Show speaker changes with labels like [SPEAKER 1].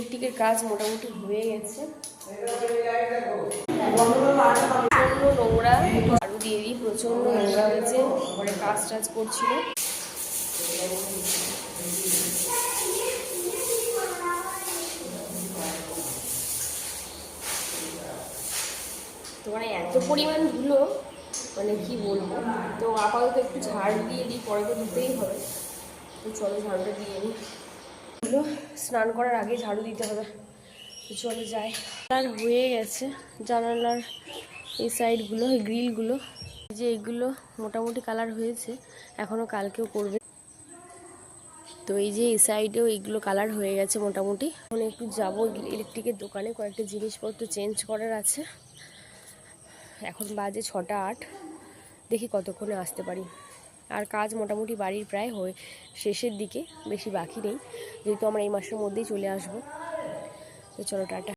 [SPEAKER 1] ইলেকট্রিকের কাজ মোটামুটি হয়ে গেছে। প্রচণ্ড নোংরা, আরও দিয়ে দিই, প্রচণ্ড নোংরা হয়েছে। পরে কাজ টাজ করছিল। তোমার এত পরিমাণ ধুলো, মানে কি বলবো। তো আপাতত একটু ঝাড় দিয়ে দিই, পরে তো দিতেই হবে। তো চলো ঝাড়ুটা দিয়ে নিই। ধুলো স্নান করার আগে ঝাড়ু দিতে হবে। তো চলো যাই। আর হয়ে গেছে জানালার এই সাইডগুলো, এই গ্রিলগুলো, যে এগুলো মোটামুটি কালার হয়েছে, এখনও কালকেও করবে। তো এই যে এই সাইডেও এইগুলো কালার হয়ে গেছে মোটামুটি। এখন একটু যাবো ইলেকট্রিকের দোকানে, কয়েকটা জিনিসপত্র চেঞ্জ করার আছে। এখন বাজে 6টা 8, দেখি কতক্ষণে আসতে পারি। আর কাজ মোটামুটি বাড়ির প্রায় হয়ে শেষের দিকে, বেশি বাকি নেই, যেহেতু আমরা এই মাসের মধ্যেই চলে আসবো। তো চলো টাটা।